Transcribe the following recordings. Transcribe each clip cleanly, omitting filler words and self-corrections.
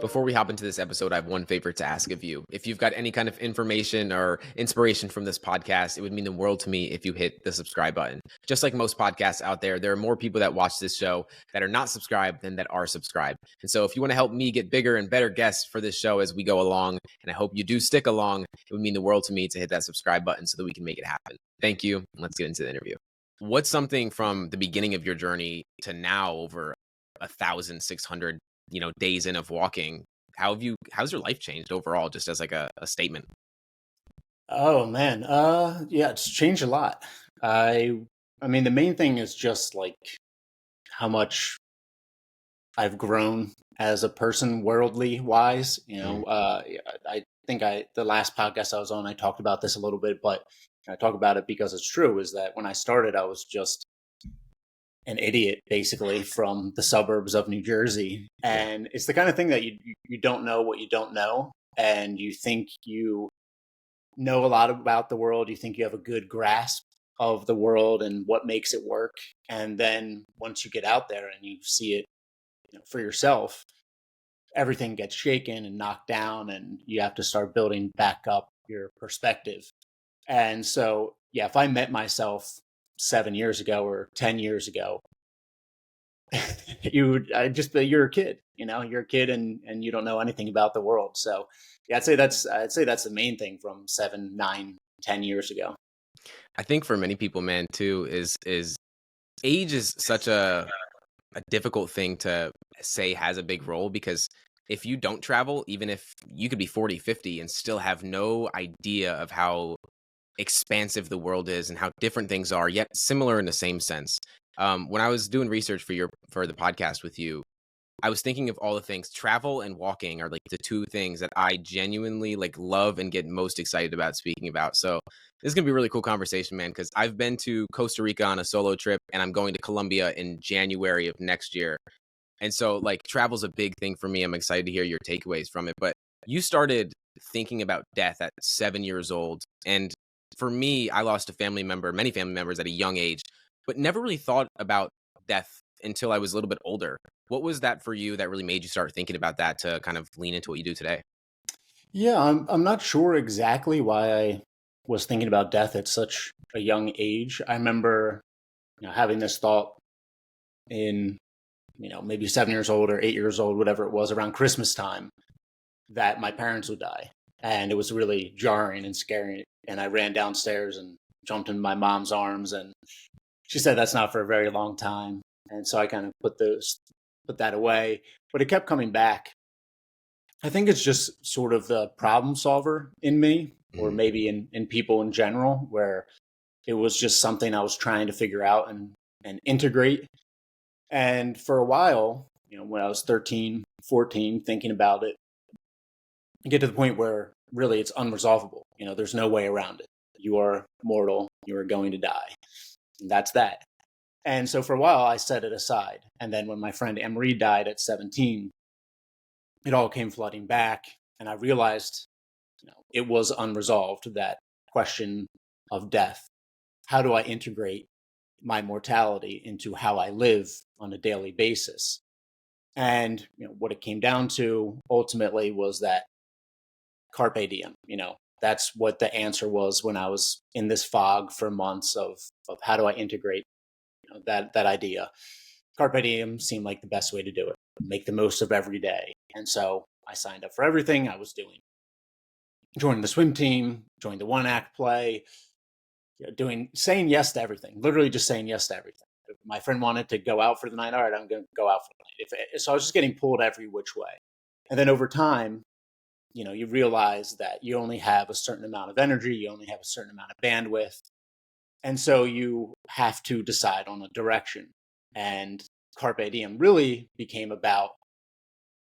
Before we hop into this episode, I have one favor to ask of you. If you've got any kind of information or inspiration from this podcast, it would mean the world to me if you hit the subscribe button. Just like most podcasts out there are more people that watch this show that are not subscribed than that are subscribed. And so if you want to help me get bigger and better guests for this show as we go along, and I hope you do stick along, it would mean the world to me to hit that subscribe button so that we can make it happen. Thank you. Let's get into the interview. What's something from the beginning of your journey to now over 1,600 days in of walking? How's your life changed overall, just as like a statement? Oh man, yeah, it's changed a lot. I mean, the main thing is just like how much I've grown as a person, worldly wise. Mm. Yeah, I think the last podcast I was on, I talked about this a little bit, but I talk about it because it's true. Is that when I started, I was just an idiot, basically, from the suburbs of New Jersey, Yeah. and it's the kind of thing that you don't know what you don't know, and you think you know a lot about the world. You think you have a good grasp of the world and what makes it work. And then once you get out there and you see it, for yourself, everything gets shaken and knocked down, and you have to start building back up your perspective. And so, yeah, if I met myself 7 years ago or 10 years ago, I just you're a kid, you're a kid and you don't know anything about the world. So yeah, I'd say that's the main thing from 7, 9, 10 years ago. I think for many people, man, too, is age is such a difficult thing to say has a big role, because if you don't travel, even if you could be 40, 50 and still have no idea of how expansive the world is and how different things are, yet similar in the same sense. When I was doing research for the podcast with you, I was thinking of all the things. Travel and walking are like the two things that I genuinely like love and get most excited about speaking about. So this is gonna be a really cool conversation, man, because I've been to Costa Rica on a solo trip and I'm going to Colombia in January of next year. And so like travel's a big thing for me. I'm excited to hear your takeaways from it. But you started thinking about death at 7 years old. And for me, I lost many family members at a young age, but never really thought about death until I was a little bit older. What was that for you that really made you start thinking about that to kind of lean into what you do today? Yeah, I'm not sure exactly why I was thinking about death at such a young age. I remember, having this thought in, maybe 7 years old or 8 years old, whatever it was, around Christmas time, that my parents would die. And it was really jarring and scary. And I ran downstairs and jumped in my mom's arms, and she said that's not for a very long time. And so I kind of put that away, but it kept coming back. I think it's just sort of the problem solver in me, or Mm. maybe in people in general, where it was just something I was trying to figure out and integrate. And for a while, when I was 13, 14, thinking about it, you get to the point where really it's unresolvable. There's no way around it. You are mortal, you are going to die. And that's that. And so for a while, I set it aside. And then when my friend Emery died at 17, it all came flooding back. And I realized, it was unresolved, that question of death. How do I integrate my mortality into how I live on a daily basis? And what it came down to ultimately was that carpe diem. That's what the answer was when I was in this fog for months of how do I integrate that idea. Carpe diem seemed like the best way to do it. Make the most of every day. And so I signed up for everything I was doing. Joined the swim team, joined the one act play, saying yes to everything, literally just saying yes to everything. If my friend wanted to go out for the night, all right, I'm going to go out for the night. So I was just getting pulled every which way. And then over time, you realize that you only have a certain amount of energy, you only have a certain amount of bandwidth. And so you have to decide on a direction. And Carpe Diem really became about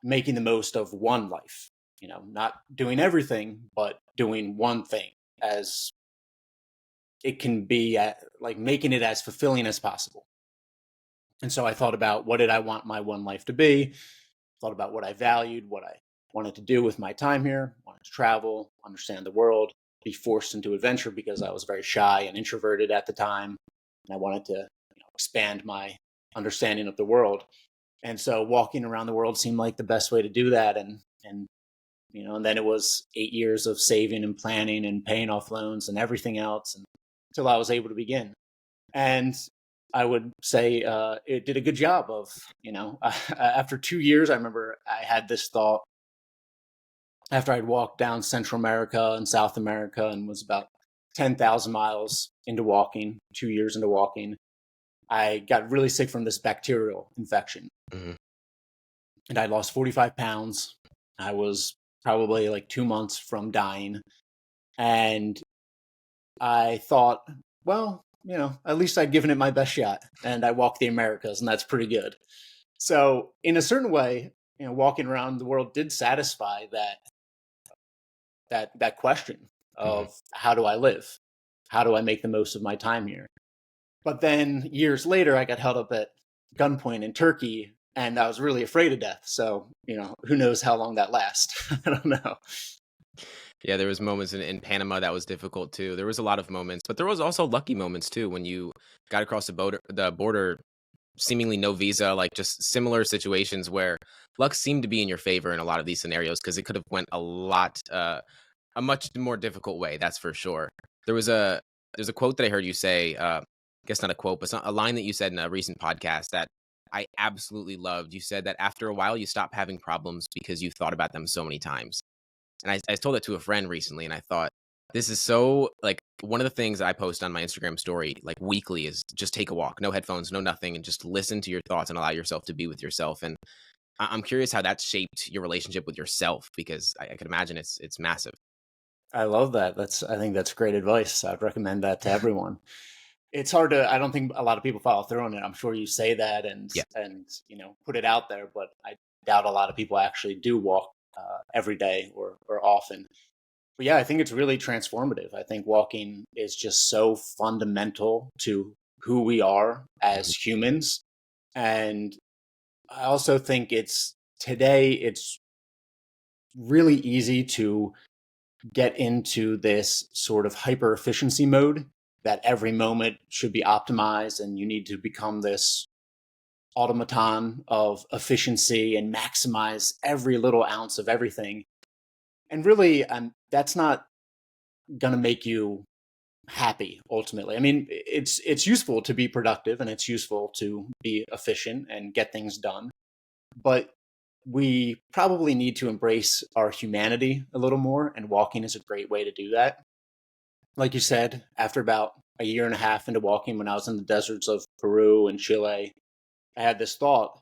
making the most of one life, not doing everything, but doing one thing as it can be, like making it as fulfilling as possible. And so I thought about, what did I want my one life to be? Thought about what I valued, what I wanted to do with my time here, wanted to travel, understand the world, be forced into adventure because I was very shy and introverted at the time. And I wanted to expand my understanding of the world. And so walking around the world seemed like the best way to do that. And and then it was 8 years of saving and planning and paying off loans and everything else, and until I was able to begin. And I would say it did a good job of, after 2 years, I remember I had this thought after I'd walked down Central America and South America and was about 10,000 miles into walking, 2 years into walking. I got really sick from this bacterial infection. Mm-hmm. And I lost 45 pounds. I was probably like 2 months from dying. And I thought, well, at least I'd given it my best shot. And I walked the Americas, and that's pretty good. So in a certain way, walking around the world did satisfy that question of how do I live? How do I make the most of my time here? But then years later, I got held up at gunpoint in Turkey, and I was really afraid of death. So, who knows how long that lasts? I don't know. Yeah, there was moments in Panama that was difficult too. There was a lot of moments, but there was also lucky moments too when you got across the border, seemingly no visa, like just similar situations where luck seemed to be in your favor in a lot of these scenarios because it could have went a much more difficult way. That's for sure. There's a quote that I heard you say. I guess not a quote, but a line that you said in a recent podcast that I absolutely loved. You said that after a while you stop having problems because you thought about them so many times. And I told that to a friend recently, and I thought, this is so, like, one of the things I post on my Instagram story, like, weekly is just take a walk, no headphones, no nothing, and just listen to your thoughts and allow yourself to be with yourself. And I'm curious how that shaped your relationship with yourself, because I can imagine it's massive. I love that. I think that's great advice. I'd recommend that to everyone. It's hard to, I don't think a lot of people follow through on it. I'm sure you say that Yeah. and put it out there, but I doubt a lot of people actually do walk every day or often. But yeah, I think it's really transformative. I think walking is just so fundamental to who we are as Mhm. humans. And I also think today it's really easy to get into this sort of hyper efficiency mode that every moment should be optimized, and you need to become this automaton of efficiency and maximize every little ounce of everything. And really, that's not going to make you happy ultimately. I mean, it's useful to be productive and it's useful to be efficient and get things done, but we probably need to embrace our humanity a little more, and walking is a great way to do that. Like you said, after about a year and a half into walking, when I was in the deserts of Peru and Chile, I had this thought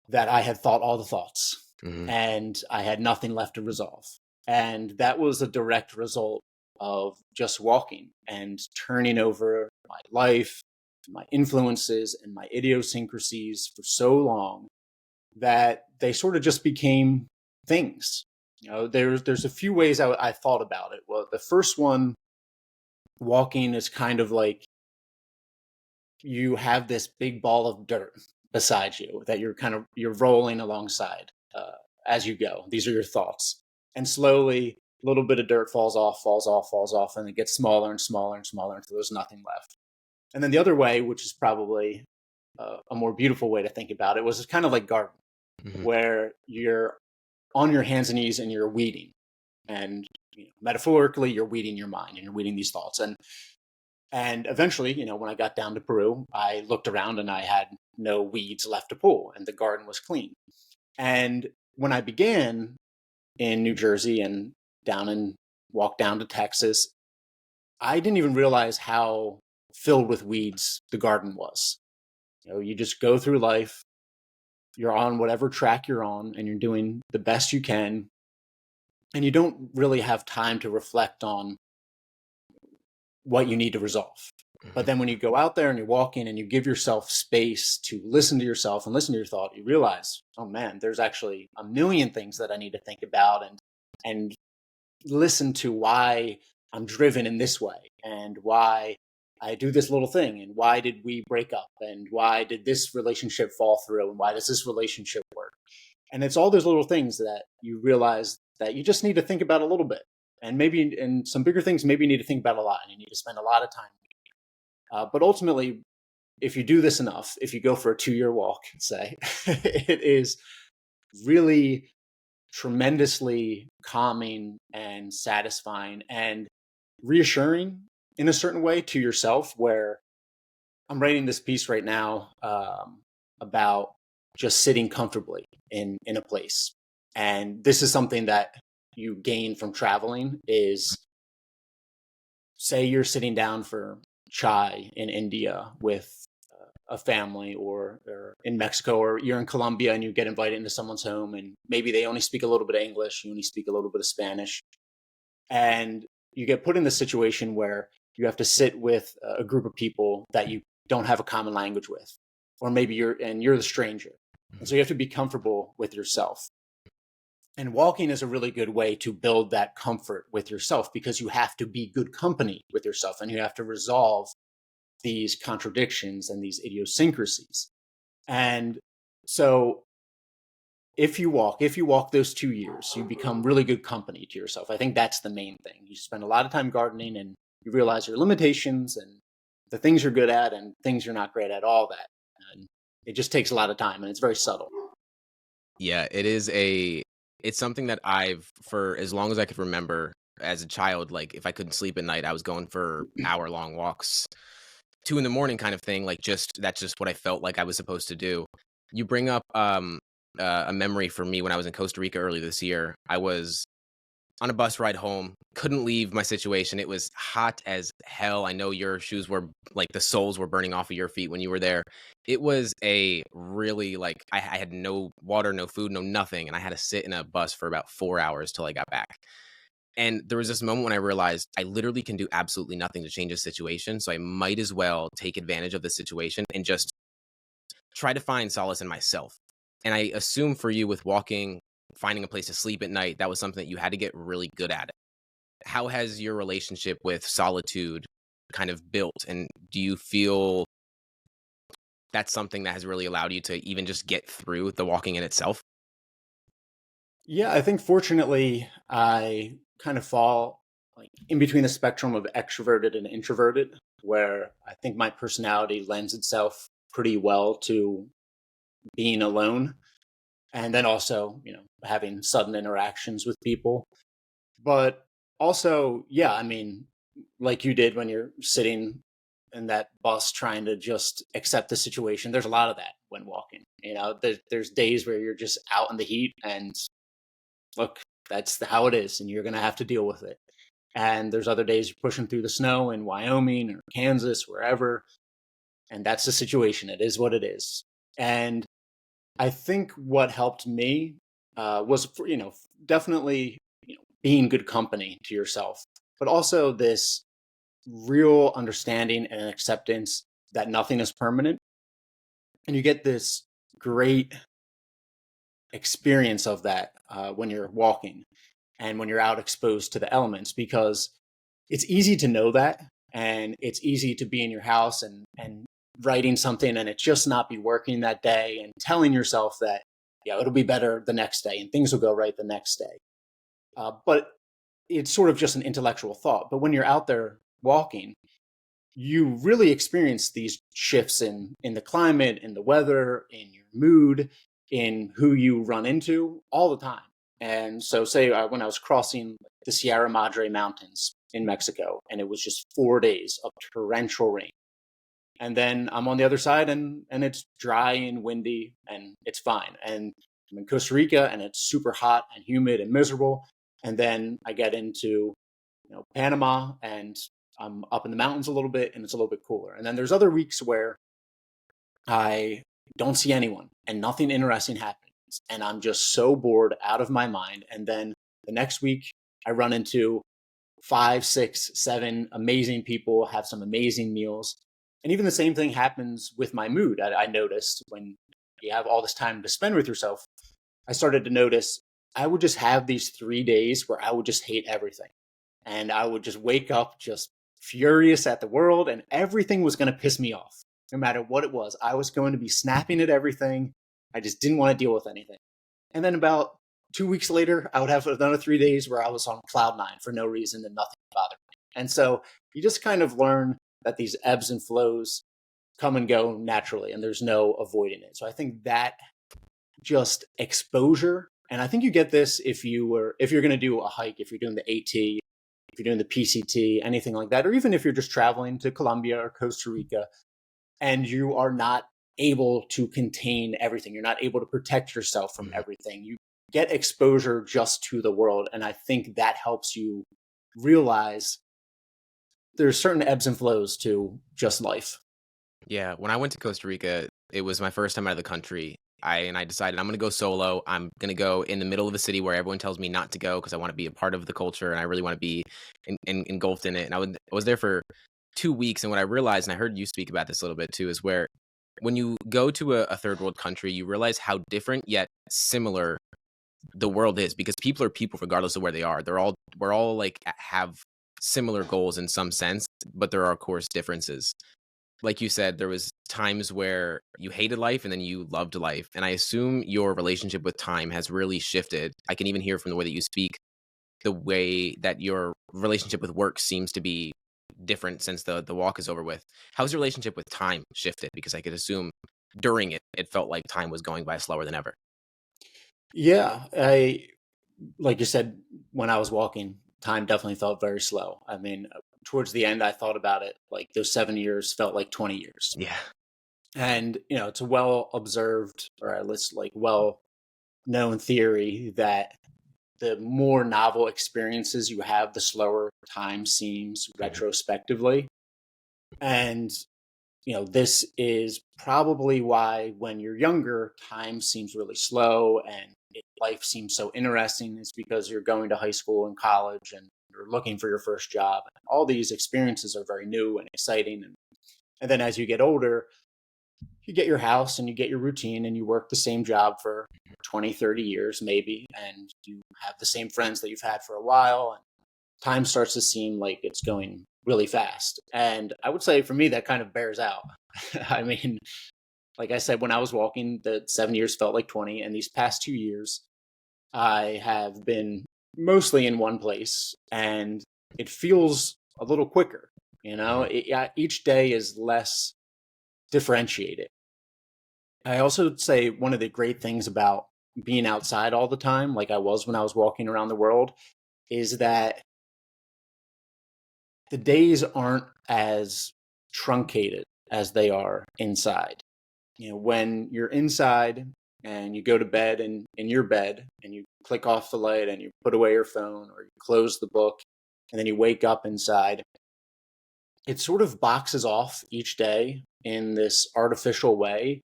that I had thought all the thoughts Mhm. and I had nothing left to resolve. And that was a direct result of just walking and turning over my life, my influences, and my idiosyncrasies for so long that they sort of just became things. There's a few ways I thought about it. Well, the first one, walking is kind of like you have this big ball of dirt beside you that you're rolling alongside as you go. These are your thoughts, and slowly a little bit of dirt falls off, falls off, falls off, and it gets smaller and smaller and smaller until there's nothing left. And then the other way, which is probably a more beautiful way to think about it, was kind of like garden, Mhm. where you're on your hands and knees and you're weeding, and metaphorically you're weeding your mind and you're weeding these thoughts. And eventually, when I got down to Peru, I looked around and I had no weeds left to pull, and the garden was clean. And when I began in New Jersey and down and walked down to Texas, I didn't even realize how filled with weeds the garden was. You just go through life, you're on whatever track you're on, and you're doing the best you can. And you don't really have time to reflect on what you need to resolve. But Mhm. then when you go out there and you're walking and you give yourself space to listen to yourself and listen to your thought, you realize, oh man, there's actually a million things that I need to think about, and listen to why I'm driven in this way and why I do this little thing and why did we break up and why did this relationship fall through and why does this relationship work? And it's all those little things that you realize that you just need to think about a little bit. And maybe in some bigger things, maybe you need to think about a lot and you need to spend a lot of time. But ultimately, if you do this enough, if you go for a 2-year walk, say, it is really tremendously calming and satisfying and reassuring in a certain way to yourself. Where I'm writing this piece right now about just sitting comfortably in a place, and this is something that you gain from traveling. Is, say you're sitting down for chai in India with a family, or in Mexico, or you're in Colombia and you get invited into someone's home and maybe they only speak a little bit of English, you only speak a little bit of Spanish, and you get put in this situation where you have to sit with a group of people that you don't have a common language with, or maybe you're the stranger. And so you have to be comfortable with yourself. And walking is a really good way to build that comfort with yourself, because you have to be good company with yourself and you have to resolve these contradictions and these idiosyncrasies. And so if you walk those 2 years, you become really good company to yourself. I think that's the main thing. You spend a lot of time gardening and you realize your limitations and the things you're good at and things you're not great at, all that. And it just takes a lot of time and it's very subtle. Yeah, it's something that I've, for as long as I could remember as a child, like if I couldn't sleep at night, I was going for hour-long walks, 2 in the morning kind of thing. Like that's just what I felt like I was supposed to do. You bring up a memory for me when I was in Costa Rica earlier this year. I was on a bus ride home, couldn't leave my situation. It was hot as hell. I know your shoes were like the soles were burning off of your feet when you were there. It was a really like I had no water, no food, no nothing, and I had to sit in a bus for about 4 hours till I got back. And there was this moment when I realized I literally can do absolutely nothing to change the situation. So I might as well take advantage of the situation and just try to find solace in myself. And I assume for you with walking, finding a place to sleep at night, that was something that you had to get really good at. How has your relationship with solitude kind of built? And do you feel that's something that has really allowed you to even just get through the walking in itself? Yeah, I think fortunately I kind of fall like in between the spectrum of extroverted and introverted, where I think my personality lends itself pretty well to being alone, and then also, having sudden interactions with people. But also, yeah, I mean, like you did when you're sitting in that bus trying to just accept the situation, there's a lot of that when walking. There's days where you're just out in the heat and look, that's how it is, and you're going to have to deal with it. And there's other days you're pushing through the snow in Wyoming or Kansas, wherever, and that's the situation. It is what it is. And I think what helped me was, definitely, being good company to yourself, but also this real understanding and acceptance that nothing is permanent. And you get this great experience of that when you're walking and when you're out exposed to the elements, because it's easy to know that, and it's easy to be in your house and writing something and it just not be working that day, and telling yourself that, yeah, it'll be better the next day and things will go right the next day. But it's sort of just an intellectual thought. But when you're out there walking, you really experience these shifts in the climate, in the weather, in your mood, in who you run into all the time. And so, say when I was crossing the Sierra Madre Mountains in Mexico, and it was just 4 days of torrential rain. And then I'm on the other side, and it's dry and windy and it's fine. And I'm in Costa Rica and it's super hot and humid and miserable. And then I get into, Panama, and I'm up in the mountains a little bit and it's a little bit cooler. And then there's other weeks where I don't see anyone and nothing interesting happens. And I'm just so bored out of my mind. And then the next week I run into 5, 6, 7 amazing people, have some amazing meals. And even the same thing happens with my mood. I noticed when you have all this time to spend with yourself, I started to notice I would just have these 3 days where I would just hate everything. And I would just wake up just furious at the world, and everything was going to piss me off. No matter what it was, I was going to be snapping at everything. I just didn't want to deal with anything. And then about 2 weeks later, I would have another 3 days where I was on cloud nine for no reason and nothing bothered me. And so you just kind of learn that these ebbs and flows come and go naturally, and there's no avoiding it. So I think that just exposure, and I think you get this if you're going to do a hike, if you're doing the AT, if you're doing the PCT, anything like that, or even if you're just traveling to Colombia or Costa Rica, and you are not able to contain everything, you're not able to protect yourself from everything. You get exposure just to the world, and I think that helps you realize there's certain ebbs and flows to just life. Yeah, when I went to Costa Rica, it was my first time out of the country. I decided I'm going to go solo. I'm going to go in the middle of a city where everyone tells me not to go because I want to be a part of the culture and I really want to be engulfed in it. And I was there for 2 weeks, and what I realized, and I heard you speak about this a little bit too, is where when you go to a third world country, you realize how different yet similar the world is, because people are people regardless of where they are. We're all like have similar goals in some sense, but there are of course differences. Like you said, there was times where you hated life and then you loved life. And I assume your relationship with time has really shifted. I can even hear from the way that you speak, the way that your relationship with work seems to be different since the walk is over with. How's your relationship with time shifted? Because I could assume during it, it felt like time was going by slower than ever. Yeah, I like you said, when I was walking, time definitely felt very slow. I mean, towards the end, I thought about it like those 7 years felt like 20 years. Yeah. And, it's a well observed, or at least like well known theory that the more novel experiences you have, the slower time seems retrospectively. And, this is probably why when you're younger, time seems really slow and life seems so interesting. It's because you're going to high school and college and you're looking for your first job. All these experiences are very new and exciting. And then as you get older, you get your house and you get your routine and you work the same job for 20, 30 years, maybe, and you have the same friends that you've had for a while. And time starts to seem like it's going really fast. And I would say for me, that kind of bears out. I mean, like I said, when I was walking, the 7 years felt like 20. And these past 2 years, I have been mostly in one place and it feels a little quicker. Each day is less differentiated. I also say one of the great things about being outside all the time, like I was when I was walking around the world, is that the days aren't as truncated as they are inside. When you're inside and you go to bed in your bed and you click off the light and you put away your phone or you close the book and then you wake up inside, it sort of boxes off each day in this artificial way.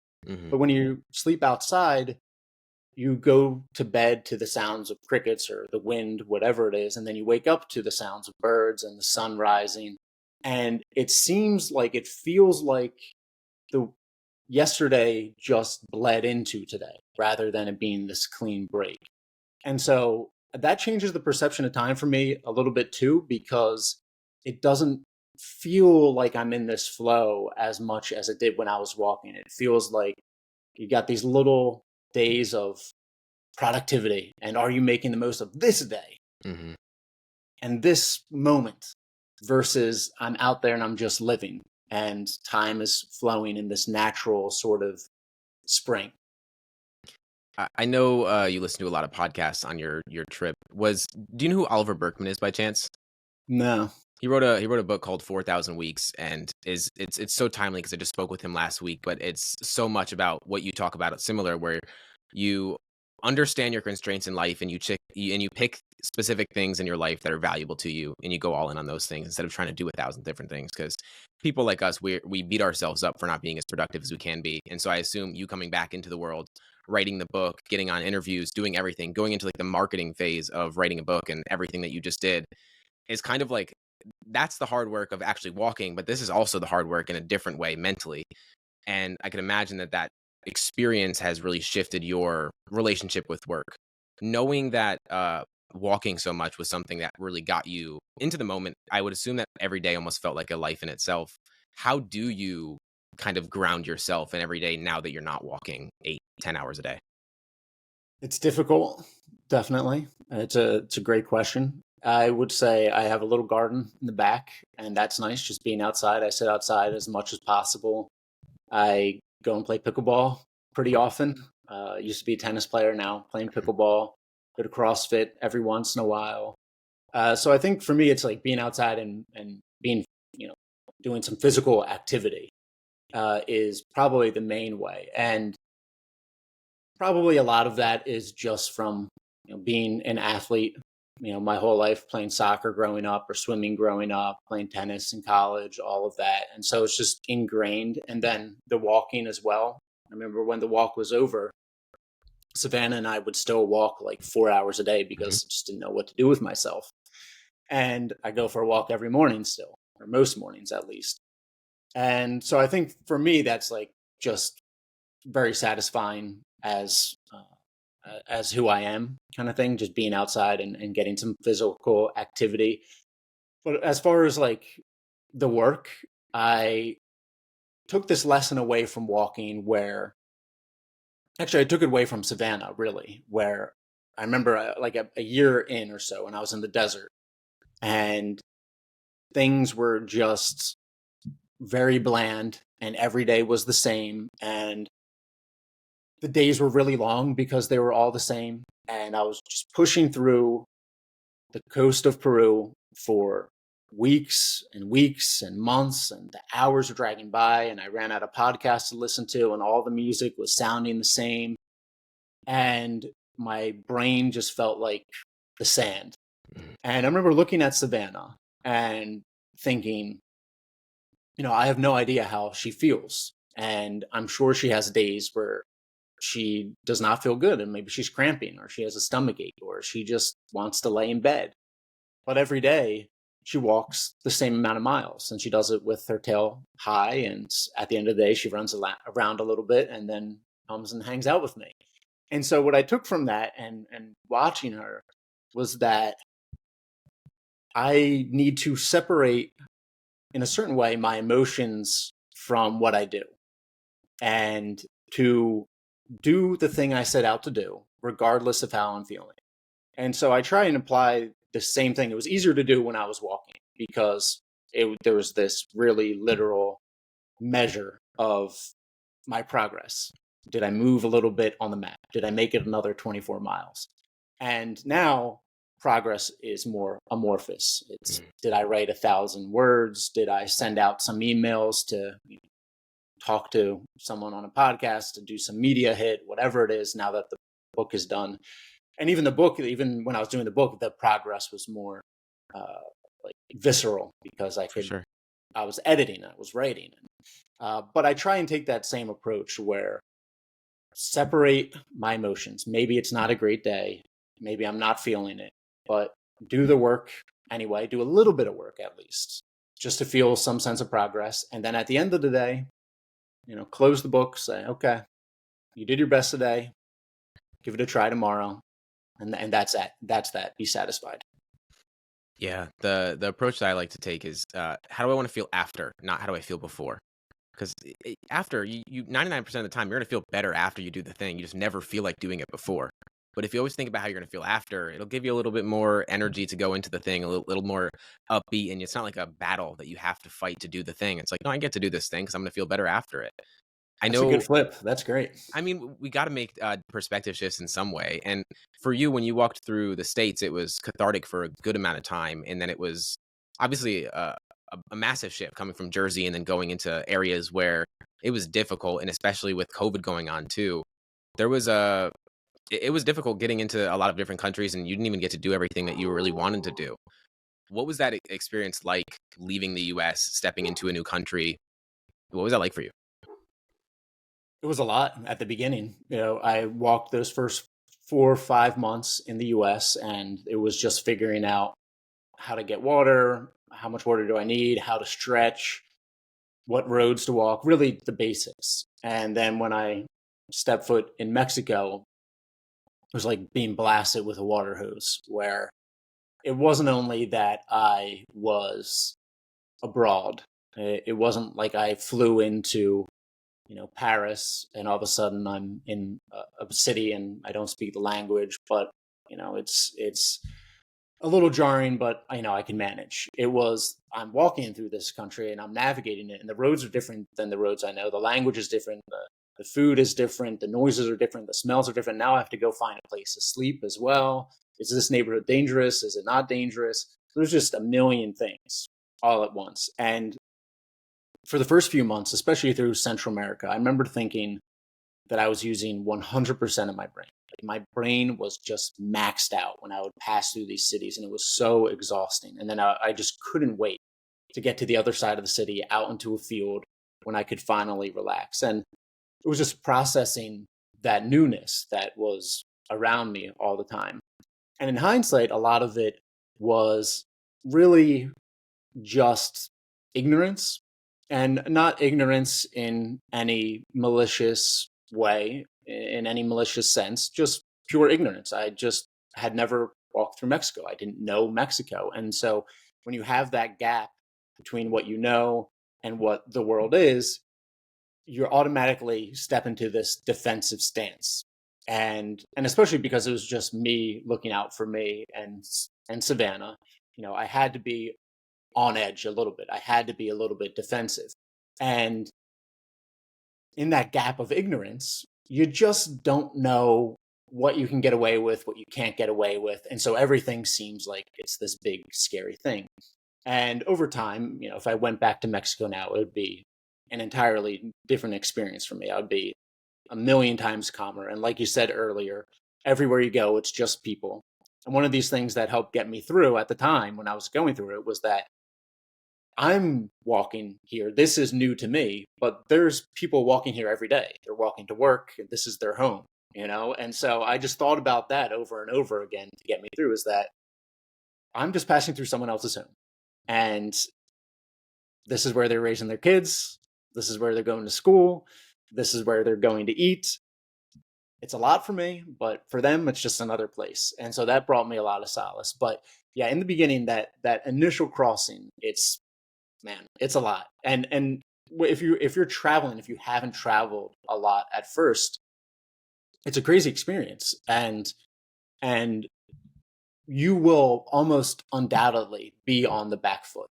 But when you sleep outside, you go to bed to the sounds of crickets or the wind, whatever it is, and then you wake up to the sounds of birds and the sun rising. And it seems like it feels like the yesterday just bled into today rather than it being this clean break. And so that changes the perception of time for me a little bit too, because it doesn't feel like I'm in this flow as much as it did when I was walking. It feels like you got these little days of productivity and are you making the most of this day and this moment versus I'm out there and I'm just living and time is flowing in this natural sort of spring. I know you listen to a lot of podcasts on your trip. Do you know who Oliver Berkman is by chance? No. He wrote a book called 4,000 Weeks, and it's so timely because I just spoke with him last week. But it's so much about what you talk about. It's similar, where you understand your constraints in life, and you pick specific things in your life that are valuable to you, and you go all in on those things instead of trying to do 1,000 different things. Because people like us, we beat ourselves up for not being as productive as we can be. And so I assume you coming back into the world, writing the book, getting on interviews, doing everything, going into like the marketing phase of writing a book, and everything that you just did is kind of like, that's the hard work of actually walking, but this is also the hard work in a different way mentally. And I can imagine that experience has really shifted your relationship with work. Knowing that walking so much was something that really got you into the moment, I would assume that every day almost felt like a life in itself. How do you kind of ground yourself in every day now that you're not walking 8-10 hours a day? It's difficult, definitely. It's a great question. I would say I have a little garden in the back, and that's nice. Just being outside, I sit outside as much as possible. I go and play pickleball pretty often. Used to be a tennis player, now playing pickleball. Go to CrossFit every once in a while. So I think for me, it's like being outside and being, you know, doing some physical activity is probably the main way. And probably a lot of that is just from, being an athlete, my whole life, playing soccer growing up or swimming growing up, playing tennis in college, all of that. And so it's just ingrained. And then the walking as well. I remember when the walk was over, Savannah and I would still walk like 4 hours a day Mhm. because I just didn't know what to do with myself. And I go for a walk every morning still, or most mornings at least. And so I think for me, that's like just very satisfying as who I am, kind of thing, just being outside and getting some physical activity. But as far as like the work, I took this lesson away from walking where actually I took it away from Savannah, really, where I remember like a year in or so, and I was in the desert and things were just very bland and every day was the same. And the days were really long because they were all the same. And I was just pushing through the coast of Peru for weeks and weeks and months, and the hours were dragging by. And I ran out of podcasts to listen to, and all the music was sounding the same. And my brain just felt like the sand. And I remember looking at Savannah and thinking, I have no idea how she feels. And I'm sure she has days where she does not feel good and maybe she's cramping or she has a stomach ache or she just wants to lay in bed. But every day she walks the same amount of miles and she does it with her tail high. And at the end of the day, she runs around a little bit and then comes and hangs out with me. And so what I took from that and watching her was that I need to separate in a certain way my emotions from what I do and to do the thing I set out to do, regardless of how I'm feeling. And so I try and apply the same thing. It was easier to do when I was walking because there was this really literal measure of my progress. Did I move a little bit on the map? Did I make it another 24 miles? And now progress is more amorphous. It's, did I write 1,000 words? Did I send out some emails to talk to someone on a podcast, to do some media hit, whatever it is, now that the book is done? And even the book, even when I was doing the book, the progress was more uh, like visceral because For sure. I was editing, I was writing. But I try and take that same approach where separate my emotions. Maybe it's not a great day. Maybe I'm not feeling it, but do the work anyway, do a little bit of work at least, just to feel some sense of progress. And then at the end of the day, close the book, say, okay, you did your best today, give it a try tomorrow. And that's that. That's that. Be satisfied. Yeah, the approach that I like to take is how do I want to feel after, not how do I feel before? Because after you 99% of the time you're gonna feel better after you do the thing. You just never feel like doing it before. But if you always think about how you're gonna feel after, it'll give you a little bit more energy to go into the thing, a little more upbeat, and it's not like a battle that you have to fight to do the thing. It's like, no, I get to do this thing because I'm gonna feel better after it. I That's a know good flip. That's great. I mean, we got to make perspective shifts in some way. And for you, when you walked through the states, it was cathartic for a good amount of time, and then it was obviously a massive shift coming from Jersey and then going into areas where it was difficult, and especially with COVID going on too. There was a it was difficult getting into a lot of different countries, and you didn't even get to do everything that you really wanted to do. What was that experience like leaving the U.S., stepping into a new country? What was that like for you? It was a lot at the beginning. I walked those first 4 or 5 months in the US, and it was just figuring out how to get water, how much water do I need, how to stretch, what roads to walk, really the basics. And then when I stepped foot in Mexico, it was like being blasted with a water hose, where it wasn't only that I was abroad, it wasn't like I flew into Paris, and all of a sudden I'm in a city and I don't speak the language, but it's a little jarring, but I know I can manage. It was, I'm walking through this country and I'm navigating it, and the roads are different than the roads I know. The language is different. The food is different. The noises are different. The smells are different. Now I have to go find a place to sleep as well. Is this neighborhood dangerous? Is it not dangerous? There's just a million things all at once. And for the first few months, especially through Central America, I remember thinking that I was using 100% of my brain. Like my brain was just maxed out when I would pass through these cities, and it was so exhausting. And then I just couldn't wait to get to the other side of the city, out into a field when I could finally relax. And it was just processing that newness that was around me all the time. And in hindsight, a lot of it was really just ignorance, and not ignorance in any malicious way, in any malicious sense, just pure ignorance. I just had never walked through Mexico. I didn't know Mexico. And so when you have that gap between what you know and what the world is, you automatically step into this defensive stance. And especially because it was just me looking out for me and Savannah, I had to be on edge a little bit. I had to be a little bit defensive. And in that gap of ignorance, you just don't know what you can get away with, what you can't get away with. And so everything seems like it's this big, scary thing. And over time, if I went back to Mexico now, it would be an entirely different experience for me. I would be a million times calmer. And like you said earlier, everywhere you go, it's just people. And one of these things that helped get me through at the time when I was going through it was that I'm walking here. This is new to me, but there's people walking here every day. They're walking to work. This is their home, And so I just thought about that over and over again to get me through, is that I'm just passing through someone else's home. And this is where they're raising their kids. This is where they're going to school. This is where they're going to eat. It's a lot for me, but for them, it's just another place. And so that brought me a lot of solace. But yeah, in the beginning, that initial crossing, it's a lot. And if you're traveling, if you haven't traveled a lot at first, it's a crazy experience. And you will almost undoubtedly be on the back foot.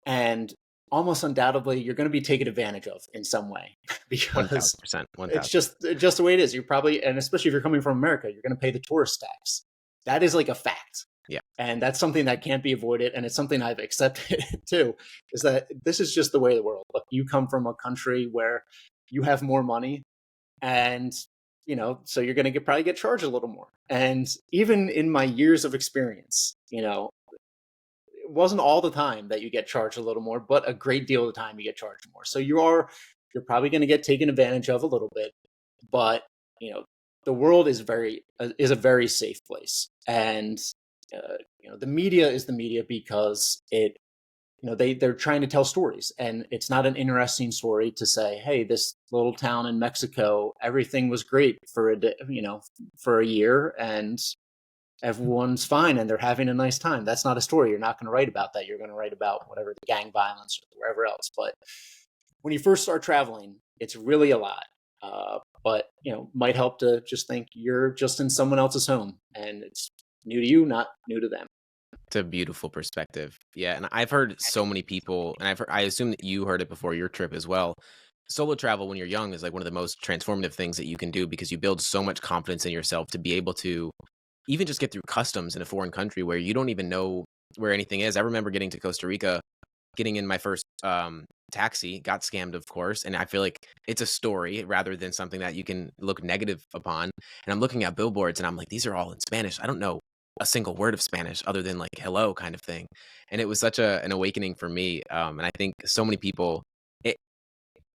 And almost undoubtedly you're going to be taken advantage of in some way because 1000%, it's 1000. just the way it is. You're probably, and especially if you're coming from America, you're going to pay the tourist tax. That is like a fact. Yeah. And that's something that can't be avoided. And it's something I've accepted too, is that this is just the way of the world. Look, you come from a country where you have more money, and so you're going to probably get charged a little more. And even in my years of experience, it wasn't all the time that you get charged a little more, but a great deal of the time you get charged more. So you're probably going to get taken advantage of a little bit, but the world is a very safe place. And the media is the media because they're trying to tell stories, and it's not an interesting story to say, hey, this little town in Mexico, everything was great for a day, for a year, and everyone's fine and they're having a nice time. That's not a story. You're not going to write about that. You're going to write about whatever, the gang violence or wherever else. But when you first start traveling, it's really a lot. But might help to just think you're just in someone else's home, and it's new to you, not new to them. It's a beautiful perspective. Yeah, and I've heard so many people, and I assume that you heard it before your trip as well. Solo travel when you're young is like one of the most transformative things that you can do, because you build so much confidence in yourself to be able to even just get through customs in a foreign country where you don't even know where anything is. I remember getting to Costa Rica, getting in my first taxi, got scammed, of course. And I feel like it's a story rather than something that you can look negative upon. And I'm looking at billboards and I'm like, these are all in Spanish. I don't know a single word of Spanish other than like hello kind of thing. And it was such an awakening for me. And I think so many people,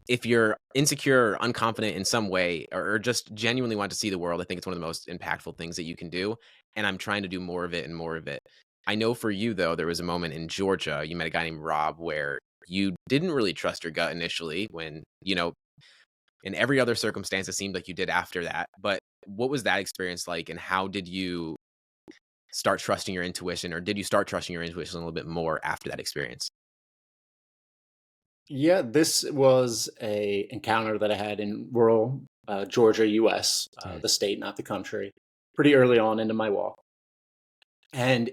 if you're insecure or unconfident in some way, or just genuinely want to see the world, I think it's one of the most impactful things that you can do. And I'm trying to do more of it and more of it. I know for you, though, there was a moment in Georgia, you met a guy named Rob, where you didn't really trust your gut initially when, in every other circumstance, it seemed like you did after that. But what was that experience like, and how did you start trusting your intuition, or did you start trusting your intuition a little bit more after that experience? Yeah, this was a encounter that I had in rural Georgia, U.S., Mm. the state, not the country, pretty early on into my walk. And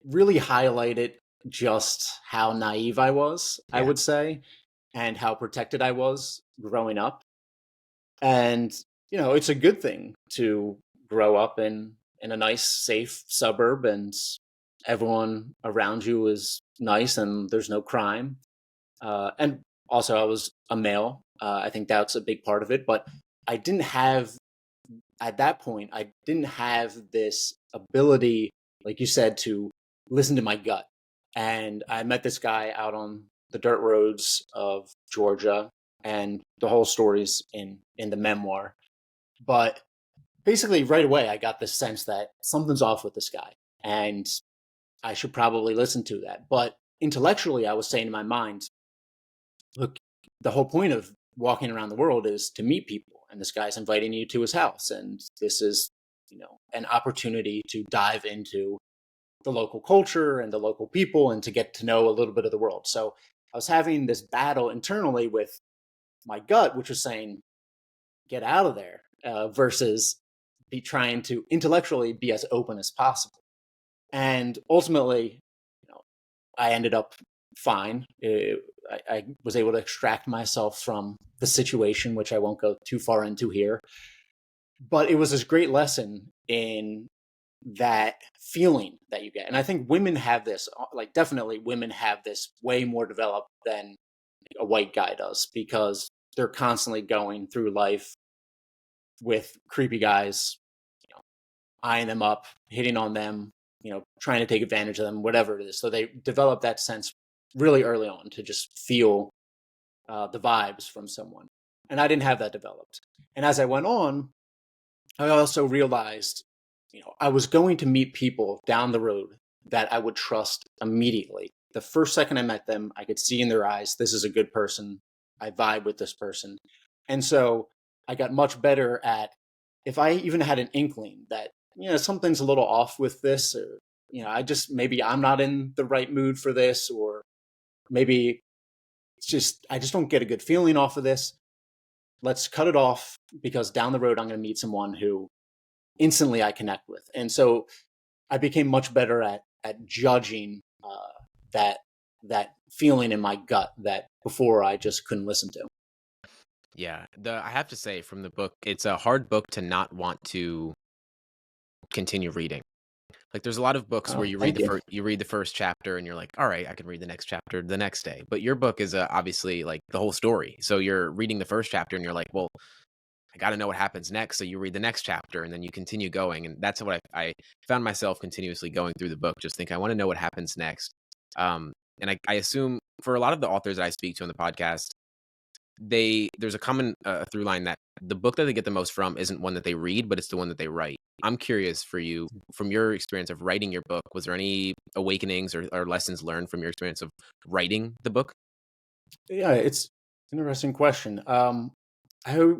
really highlighted just how naive I was, I Yeah. would say, and how protected I was growing up. And, it's a good thing to grow up in a nice, safe suburb, and everyone around you is nice and there's no crime. And also, I was a male. I think that's a big part of it. But I didn't have, at that point, I didn't have this ability, like you said, to listen to my gut. And I met this guy out on the dirt roads of Georgia, and the whole story's in the memoir. But basically, right away, I got this sense that something's off with this guy, and I should probably listen to that. But intellectually, I was saying in my mind, look, the whole point of walking around the world is to meet people, and this guy's inviting you to his house, and this is, an opportunity to dive into the local culture and the local people and to get to know a little bit of the world. So I was having this battle internally with my gut, which was saying, get out of there, versus be trying to intellectually be as open as possible. And ultimately, I ended up fine. I was able to extract myself from the situation, which I won't go too far into here. But it was this great lesson in that feeling that you get. And I think women have this, like, definitely women have this way more developed than a white guy does, because they're constantly going through life with creepy guys, eyeing them up, hitting on them, trying to take advantage of them, whatever it is. So they develop that sense really early on to just feel the vibes from someone. And I didn't have that developed. And as I went on, I also realized, I was going to meet people down the road that I would trust immediately. The first second I met them, I could see in their eyes, this is a good person. I vibe with this person. And so I got much better at, if I even had an inkling that, something's a little off with this, or, maybe I'm not in the right mood for this, or maybe I just don't get a good feeling off of this. Let's cut it off, because down the road, I'm going to meet someone who instantly I connect with. And so I became much better at judging that that feeling in my gut that before I just couldn't listen to. Yeah, I have to say, from the book, it's a hard book to not want to continue reading. Like, there's a lot of books where Oh, thank you. you read the first chapter and you're like, all right, I can read the next chapter the next day. But your book is obviously like the whole story. So you're reading the first chapter and you're like, well, I got to know what happens next. So you read the next chapter and then you continue going. And that's what I found myself continuously going through the book, just think I want to know what happens next. And I assume for a lot of the authors that I speak to on the podcast, there's a common through line that the book that they get the most from isn't one that they read, but it's the one that they write. I'm curious, for you, from your experience of writing your book, was there any awakenings or lessons learned from your experience of writing the book? Yeah, it's an interesting question. I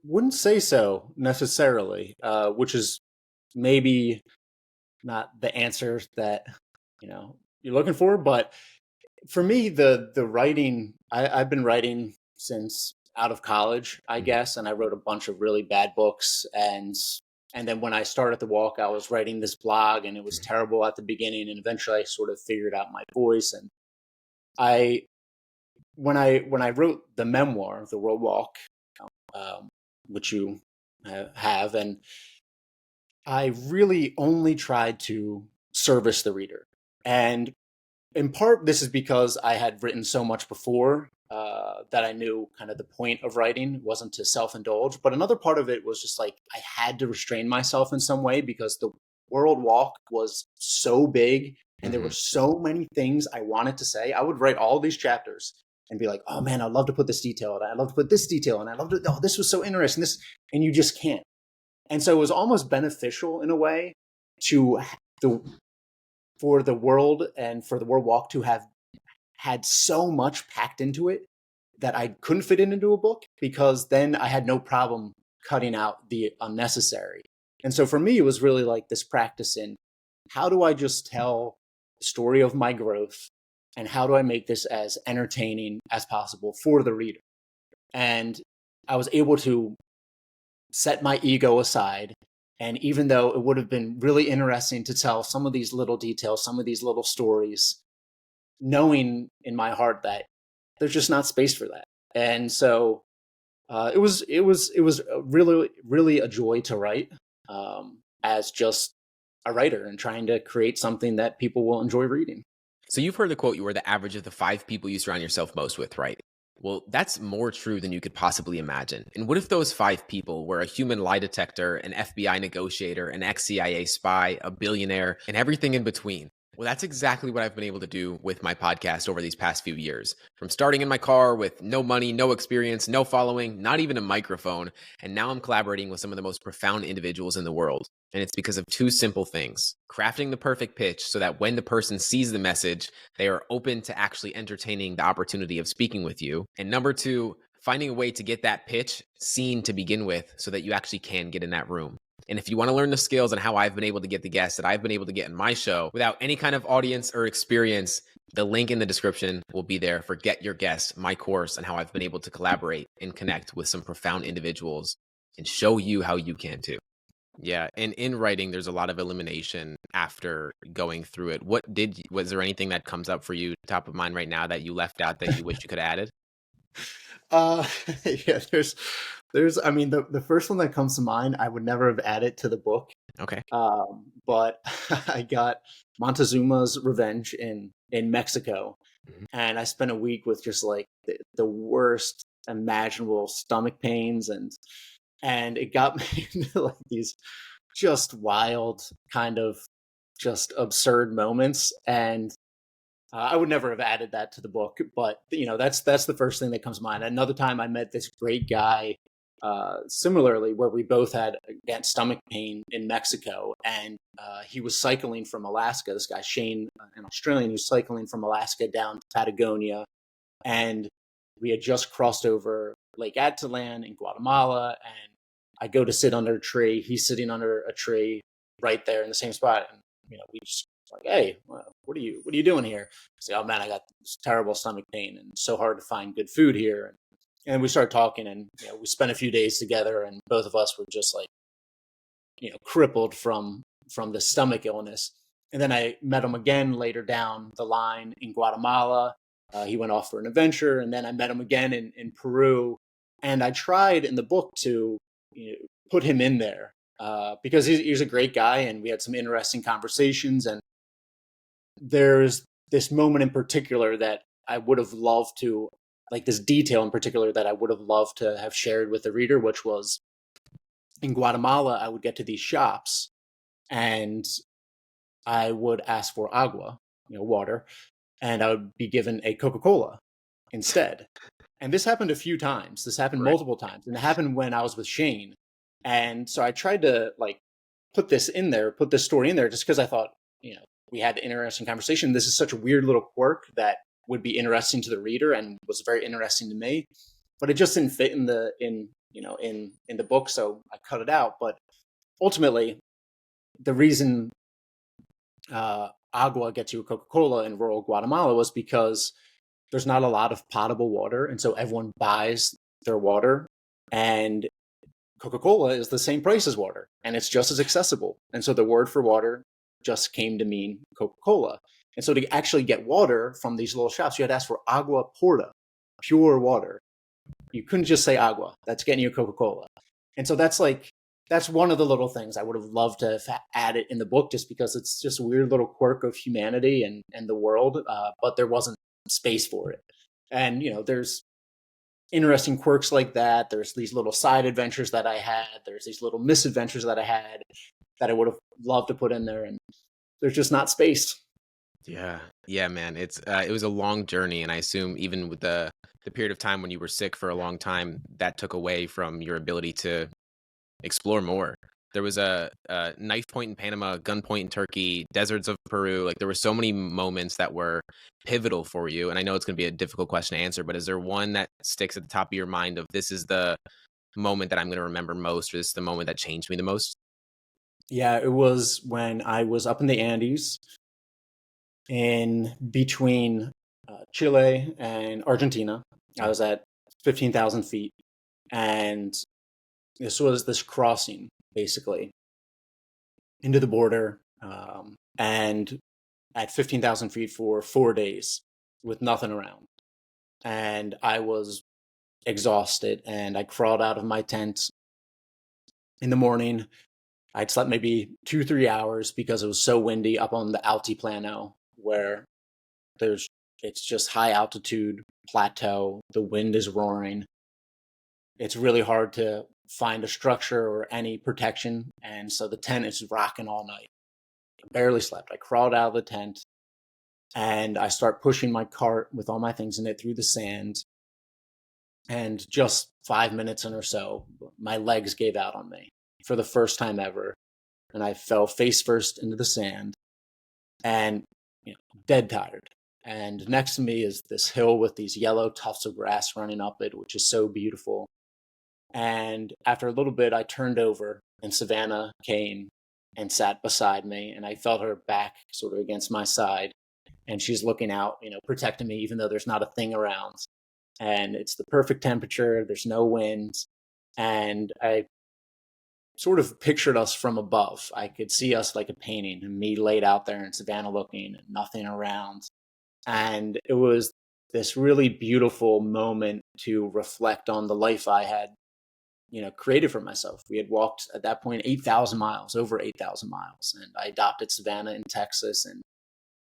wouldn't say so necessarily, which is maybe not the answer that you're looking for. But for me, the writing, I've been writing since out of college, I Mhm. guess, and I wrote a bunch of really bad books. And then when I started the walk, I was writing this blog, and it was terrible at the beginning, and eventually I sort of figured out my voice. And I when I wrote the memoir, The World Walk, um, which you have, and I really only tried to service the reader. And in part, this is because I had written so much before that I knew kind of the point of writing wasn't to self indulge. But another part of it was just like I had to restrain myself in some way, because the world walk was so big and there were Mhm. so many things I wanted to say. I would write all these chapters and be like, oh man, I'd love to put this detail in. I'd love to put this detail in. I love to, oh, this was so interesting. And you just can't. And so it was almost beneficial in a way to the for the world and for the world walk to have had so much packed into it that I couldn't fit it into a book, because then I had no problem cutting out the unnecessary. And so for me, it was really like this practice in, how do I just tell the story of my growth, and how do I make this as entertaining as possible for the reader? And I was able to set my ego aside And even though it would have been really interesting to tell some of these little details, some of these little stories, knowing in my heart that there's just not space for that. And so it was really a joy to write, as just a writer and trying to create something that people will enjoy reading. So you've heard the quote, you were the average of the 5 people you surround yourself most with, right? Well, that's more true than you could possibly imagine. And what if those 5 people were a human lie detector, an FBI negotiator, an ex-CIA spy, a billionaire, and everything in between? Well, that's exactly what I've been able to do with my podcast over these past few years. From starting in my car with no money, no experience, no following, not even a microphone, and now I'm collaborating with some of the most profound individuals in the world. And it's because of two simple things: crafting the perfect pitch so that when the person sees the message, they are open to actually entertaining the opportunity of speaking with you. And number two, finding a way to get that pitch seen to begin with so that you actually can get in that room. And if you want to learn the skills and how I've been able to get the guests that I've been able to get in my show without any kind of audience or experience, the link in the description will be there for Get Your Guest, my course, and how I've been able to collaborate and connect with some profound individuals and show you how you can too. Yeah, and in writing, there's a lot of elimination after going through it. Was there anything that comes up for you top of mind right now that you left out that you wish you could have added? Uh, yeah, I mean, the first one that comes to mind, I would never have added to the book. Okay. But I got Montezuma's Revenge in Mexico, Mhm. and I spent a week with just like the worst imaginable stomach pains, and it got me into like these just wild kind of just absurd moments. And I would never have added that to the book, but that's the first thing that comes to mind. Another time I met this great guy, similarly, where we both had, again, stomach pain in Mexico, and he was cycling from Alaska. This guy Shane, an Australian, who's cycling from Alaska down to Patagonia, and we had just crossed over Lake Atitlan in Guatemala, and I go to sit under a tree. He's sitting under a tree right there in the same spot, and we just like, hey, what are you doing here? I say, oh man, I got this terrible stomach pain, and it's so hard to find good food here. And we started talking, and we spent a few days together, and both of us were just like, crippled from the stomach illness. And then I met him again later down the line in Guatemala. He went off for an adventure, and then I met him again in Peru. And I tried in the book to put him in there, because he's a great guy, and we had some interesting conversations. And there's this moment in particular that I would have loved to, like this detail in particular that I would have loved to have shared with the reader, which was in Guatemala, I would get to these shops and I would ask for agua, water, and I would be given a Coca-Cola instead. And this happened a few times. This happened Right. multiple times. And it happened when I was with Shane. And so I tried to like put this story in there just because I thought, we had an interesting conversation. This is such a weird little quirk that would be interesting to the reader and was very interesting to me, but it just didn't fit in the book. So I cut it out. But ultimately, the reason agua gets you a Coca-Cola in rural Guatemala was because there's not a lot of potable water. And so everyone buys their water, and Coca-Cola is the same price as water, and it's just as accessible. And so the word for water just came to mean Coca-Cola. And so to actually get water from these little shops, you had to ask for agua pura, pure water. You couldn't just say agua. That's getting you Coca-Cola. And so that's one of the little things I would have loved to have added in the book, just because it's just a weird little quirk of humanity and the world, but there wasn't space for it. And, there's interesting quirks like that. There's these little side adventures that I had. There's these little misadventures that I had that I would have loved to put in there. And there's just not space. Yeah. Yeah, man. It was a long journey, and I assume even with the period of time when you were sick for a long time, that took away from your ability to explore more. There was a knife point in Panama, gunpoint in Turkey, deserts of Peru. Like there were so many moments that were pivotal for you. And I know it's going to be a difficult question to answer, but is there one that sticks at the top of your mind of this is the moment that I'm going to remember most, or this is the moment that changed me the most? Yeah, it was when I was up in the Andes in between Chile and Argentina. I was at 15,000 feet, and this was this crossing basically. into the border, and at 15,000 feet for 4 days with nothing around. And I was exhausted, and I crawled out of my tent in the morning. I'd slept maybe 2, 3 hours because it was so windy up on the Altiplano, where there's it's just high altitude plateau. The wind is roaring. It's really hard to find a structure or any protection, and so the tent is rocking all night. I barely slept. I crawled out of the tent, and I start pushing my cart with all my things in it through the sand. And just 5 minutes in or so, my legs gave out on me for the first time ever, and I fell face first into the sand, and dead tired. And next to me is this hill with these yellow tufts of grass running up it, which is so beautiful. And after a little bit, I turned over, and Savannah came and sat beside me, and I felt her back sort of against my side, and she's looking out, protecting me, even though there's not a thing around. And it's the perfect temperature. There's no winds, and I sort of pictured us from above. I could see us like a painting, and me laid out there, and Savannah looking, and nothing around. And it was this really beautiful moment to reflect on the life I had, created for myself. We had walked at that point 8,000 miles, over 8,000 miles, and I adopted Savannah in Texas, and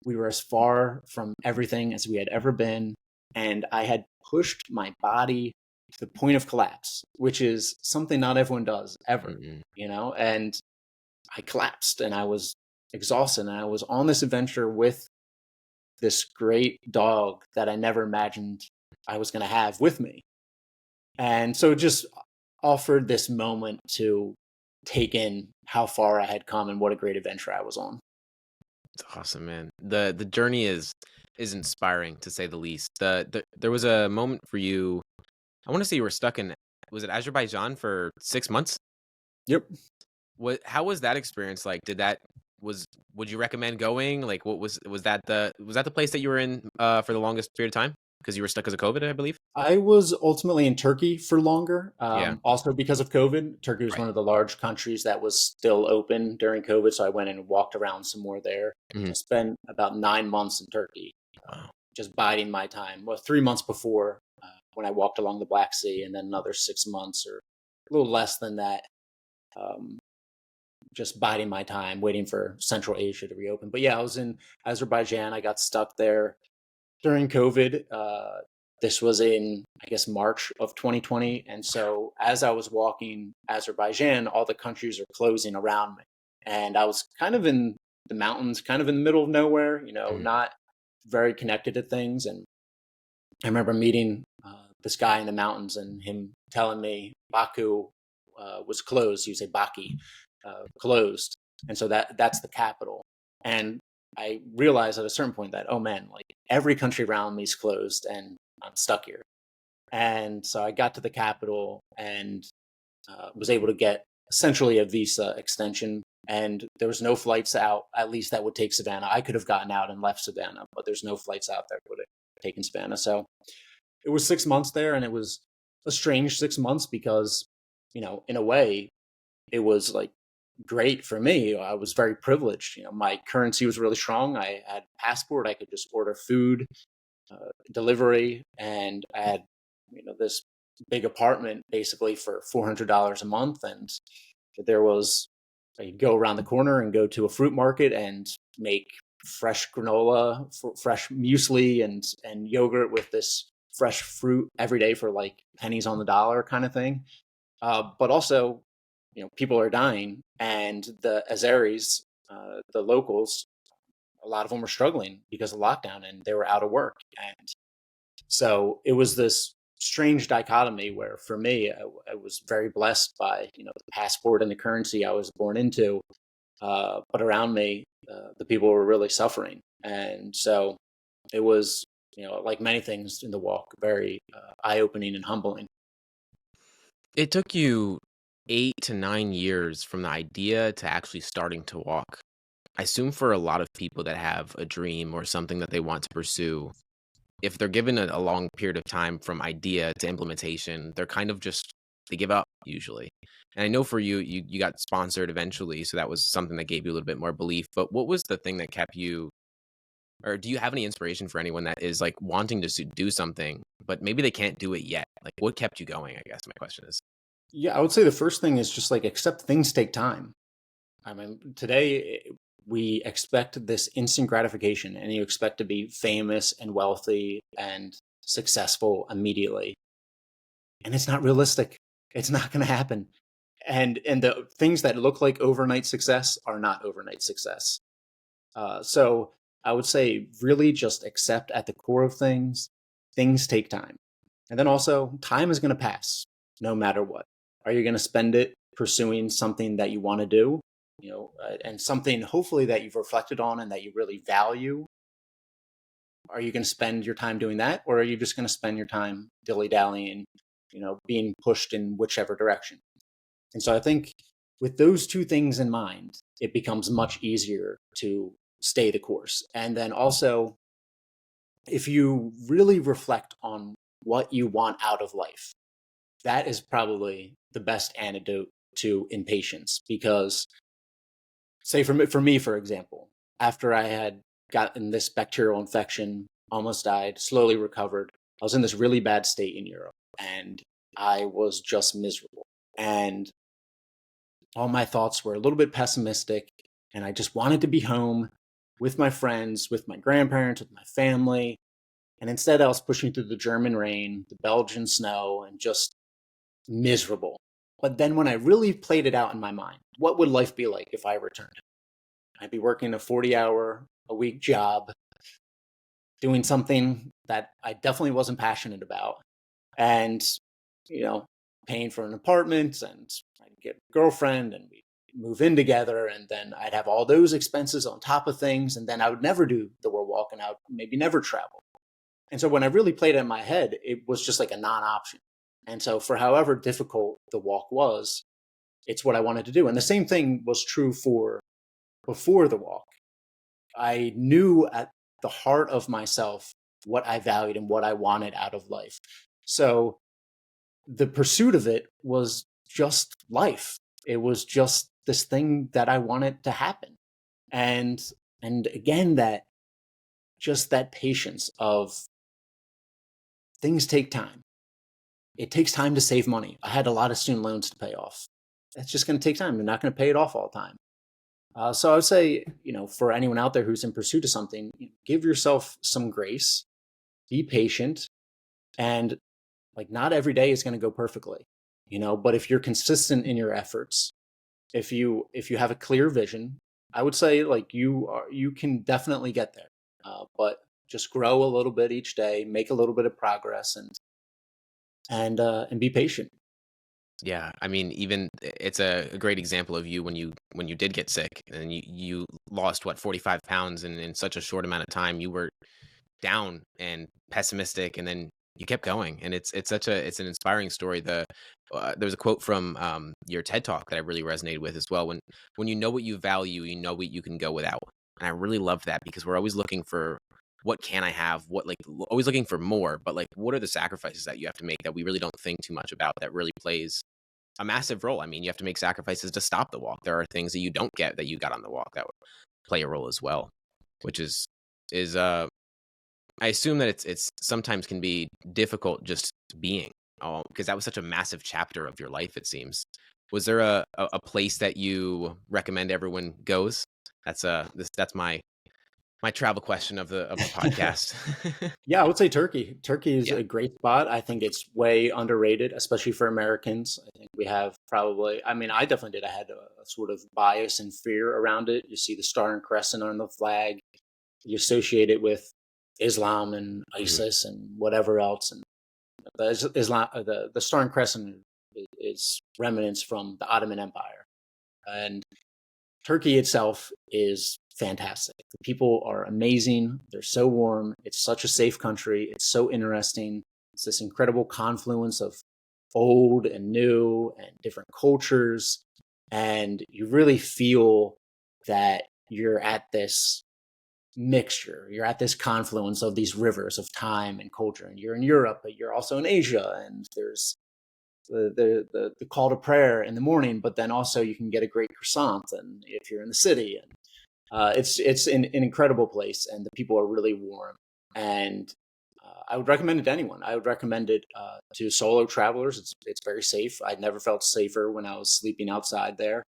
we were as far from everything as we had ever been. And I had pushed my body to the point of collapse, which is something not everyone does ever, and I collapsed, and I was exhausted, and I was on this adventure with this great dog that I never imagined I was going to have with me. And so it just offered this moment to take in how far I had come and what a great adventure I was on. It's awesome, man. The journey is inspiring, to say the least. There was a moment for you. I want to say you were stuck in, was it Azerbaijan for 6 months? Yep. How was that experience like? Would you recommend going? Like, was that the place that you were in for the longest period of time? Because you were stuck because of COVID, I believe. I was ultimately in Turkey for longer, Yeah. also because of COVID. Turkey was Right. one of the large countries that was still open during COVID, so I went and walked around some more there. Mhm. I spent about 9 months in Turkey, Wow. just biding my time. Well, 3 months before, when I walked along the Black Sea, and then another 6 months or a little less than that, um, just biding my time, waiting for Central Asia to reopen. But yeah, I was in Azerbaijan. I got stuck there during COVID. This was in, I guess, March of 2020. And so as I was walking Azerbaijan, all the countries are closing around me. And I was kind of in the mountains, kind of in the middle of nowhere, Mhm. not very connected to things. And I remember meeting this guy in the mountains, and him telling me Baku was closed. You say Baki, closed. And so that's the capital. And I realized at a certain point that, oh man, like every country around me is closed, and I'm stuck here. And so I got to the capital, and was able to get essentially a visa extension. And there was no flights out, at least that would take Savannah. I could have gotten out and left Savannah, but there's no flights out that would have taken Savannah. So it was 6 months there, and it was a strange 6 months because, in a way, it was like great for me. I was very privileged. My currency was really strong. I had a passport. I could just order food, delivery, and I had, this big apartment basically for $400 a month. And there was, I could go around the corner and go to a fruit market and make fresh granola, fresh muesli, and yogurt with this fresh fruit every day for like pennies on the dollar kind of thing. But also, people are dying, and the Azeris, the locals, a lot of them were struggling because of lockdown, and they were out of work. And so it was this strange dichotomy where, for me, I was very blessed by the passport and the currency I was born into, but around me, the people were really suffering, and so it was, like many things in the walk, very eye opening and humbling. It took you 8 to 9 years from the idea to actually starting to walk. I assume for a lot of people that have a dream or something that they want to pursue, if they're given a long period of time from idea to implementation, they're kind of just, they give up. usually. And I know for you, you got sponsored eventually, so that was something that gave you a little bit more belief. But what was the thing that kept you, or do you have any inspiration for anyone that is like wanting to do something, but maybe they can't do it yet? Like, what kept you going? I guess my question is. Yeah, I would say the first thing is just like accept things take time. I mean, today we expect this instant gratification and you expect to be famous and wealthy and successful immediately. And it's not realistic. It's not going to happen. And the things that look like overnight success are not overnight success. So I would say really just accept at the core of things take time. And then also, time is going to pass no matter what. Are you going to spend it pursuing something that you want to do, and something hopefully that you've reflected on and that you really value? Are you going to spend your time doing that, or are you just going to spend your time dilly dallying, being pushed in whichever direction? And so I think with those two things in mind, it becomes much easier to stay the course. And then also, if you really reflect on what you want out of life, that is probably the best antidote to impatience. Because, say, for me, for example, after I had gotten this bacterial infection, almost died, slowly recovered, I was in this really bad state in Europe and I was just miserable. And all my thoughts were a little bit pessimistic, and I just wanted to be home with my friends, with my grandparents, with my family. And instead, I was pushing through the German rain, the Belgian snow, and just miserable. But then when I really played it out in my mind, what would life be like if I returned? I'd be working a 40-hour-a-week job, doing something that I definitely wasn't passionate about, and, you know, paying for an apartment, and I'd get a girlfriend and we move in together, and then I'd have all those expenses on top of things, and then I would never do the world walk and I would maybe never travel. And so when I really played it in my head, it was just like a non-option. And so for however difficult the walk was, it's what I wanted to do. And the same thing was true for before the walk. I knew at the heart of myself what I valued and what I wanted out of life. So the pursuit of it was just life. It was just this thing that I wanted to happen. And again, that just that patience of things take time. It takes time to save money. I had a lot of student loans to pay off. That's just going to take time. You're not going to pay it off all the time. So I would say, for anyone out there who's in pursuit of something, give yourself some grace, be patient, and like not every day is going to go perfectly, but if you're consistent in your efforts, if you have a clear vision, I would say like you can definitely get there. But just grow a little bit each day, make a little bit of progress, and be patient. Yeah, I mean, even it's a great example of you when you did get sick and you lost what 45 pounds in such a short amount of time. You were down and pessimistic, and then you kept going, and it's an inspiring story. There's a quote from your TED talk that I really resonated with as well. When you know what you value, you know what you can go without, and I really love that because we're always looking for what can I have, what like always looking for more, but like what are the sacrifices that you have to make that we really don't think too much about that really plays a massive role. I mean, you have to make sacrifices to stop the walk. There are things that you don't get that you got on the walk that would play a role as well, which is I assume that it's sometimes can be difficult just being, because that was such a massive chapter of your life, it seems. Was there a place that you recommend everyone goes? That's my travel question of the podcast. Yeah, I would say Turkey. Turkey is Yeah. a great spot. I think it's way underrated, especially for Americans. I think we have probably, I mean, I definitely did. I had a sort of bias and fear around it. You see the Star and Crescent on the flag, you associate it with Islam and Mhm. ISIS and whatever else. And the Star and Crescent is remnants from the Ottoman Empire. And Turkey itself is fantastic. The people are amazing. They're so warm. It's such a safe country. It's so interesting. It's this incredible confluence of old and new and different cultures. And you really feel that you're at this mixture. You're at this confluence of these rivers of time and culture. And you're in Europe, but you're also in Asia. And there's the call to prayer in the morning, but then also you can get a great croissant, and if you're in the city, and it's an incredible place, and the people are really warm. And I would recommend it to anyone. I would recommend it to solo travelers. It's very safe. I'd never felt safer when I was sleeping outside there.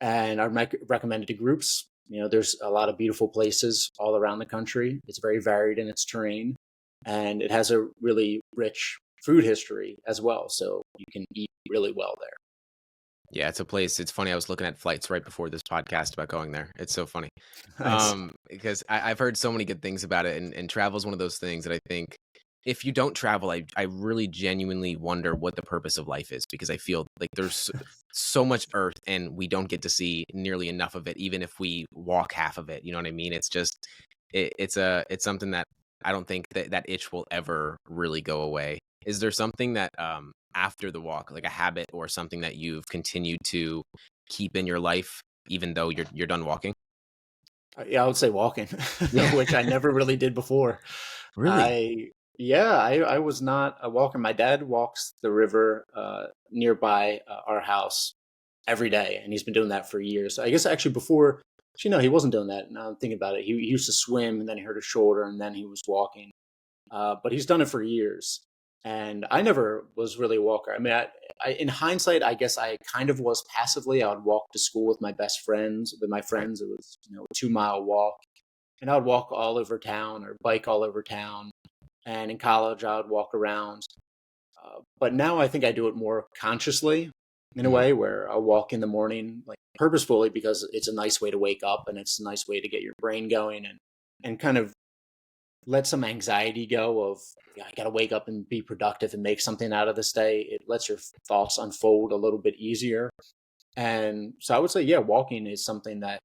And I'd recommend it to groups. There's a lot of beautiful places all around the country. It's very varied in its terrain, and it has a really rich food history as well. So you can eat really well there. Yeah, it's a place. It's funny. I was looking at flights right before this podcast about going there. It's so funny. Nice. Because I've heard so many good things about it, and travel is one of those things that I think if you don't travel, I really genuinely wonder what the purpose of life is, because I feel like there's so much Earth and we don't get to see nearly enough of it, even if we walk half of it. You know what I mean? It's just it's something that I don't think that itch will ever really go away. Is there something that after the walk, like a habit or something that you've continued to keep in your life, even though you're done walking? Yeah, I would say walking, Yeah. which I never really did before. Really? I Yeah, I was not a walker. My dad walks the river nearby our house every day, and he's been doing that for years. I guess actually before, actually no, he wasn't doing that. Now I'm thinking about it. He used to swim, and then he hurt his shoulder, and then he was walking. But he's done it for years, and I never was really a walker. I mean, in hindsight, I guess I kind of was passively. I would walk to school with my best friends. With my Right. friends, it was a 2 mile walk, and I would walk all over town or bike all over town. And in college, I would walk around. But now I think I do it more consciously in a Mhm. way where I'll walk in the morning, like purposefully, because it's a nice way to wake up and it's a nice way to get your brain going, and kind of let some anxiety go of, yeah, I got to wake up and be productive and make something out of this day. It lets your thoughts unfold a little bit easier. And so I would say, yeah, walking is something that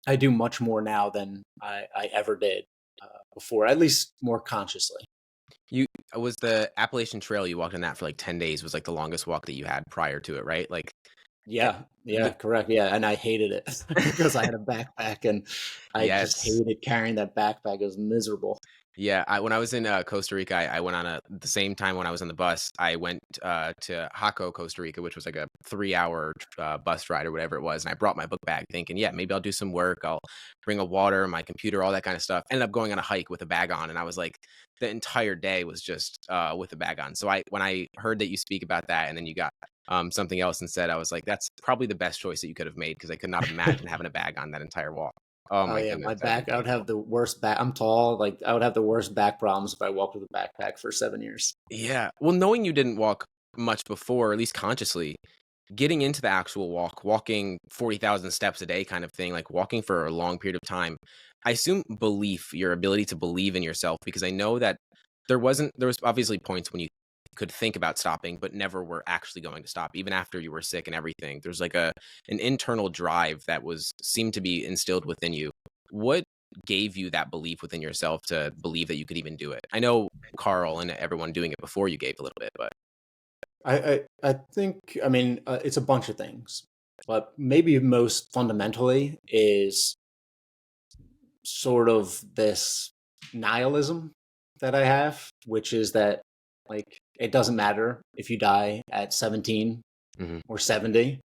I do much more now than I ever did before, at least more consciously. You was the Appalachian Trail, you walked on that for like 10 days, was like the longest walk that you had prior to it, right? Like eh, Yeah, yeah, the correct. Yeah, and I hated it because I had a backpack, and I just Yes. hated carrying that backpack. It was miserable. Yeah, when I was in Costa Rica, I went on the same time when I was on the bus. I went to Jaco, Costa Rica, which was like a 3 hour bus ride or whatever it was. And I brought my book bag thinking, yeah, maybe I'll do some work. I'll bring a water, my computer, all that kind of stuff. Ended up going on a hike with a bag on. And I was like, the entire day was just with a bag on. So when I heard that you speak about that and then you got something else instead, I was like, that's probably the best choice that you could have made, because I could not imagine having a bag on that entire walk. Oh Oh my yeah, goodness, my that'd be back, I would have painful. the worst back. I'm tall, like I would have the worst back problems if I walked with a backpack for 7 years. Yeah. Well, knowing you didn't walk much before, or at least consciously, getting into the actual walk, walking 40,000 steps a day kind of thing, like walking for a long period of time, I assume belief, your ability to believe in yourself, because I know that there was obviously points when you could think about stopping, but never were actually going to stop, even after you were sick and everything. There's like an internal drive that seemed to be instilled within you. What gave you that belief within yourself to believe that you could even do it? I know Carl and everyone doing it before you gave a little bit, but I think, I mean, it's a bunch of things, but maybe most fundamentally is sort of this nihilism that I have, which is that, like, it doesn't matter if you die at 17 mhm, or 70.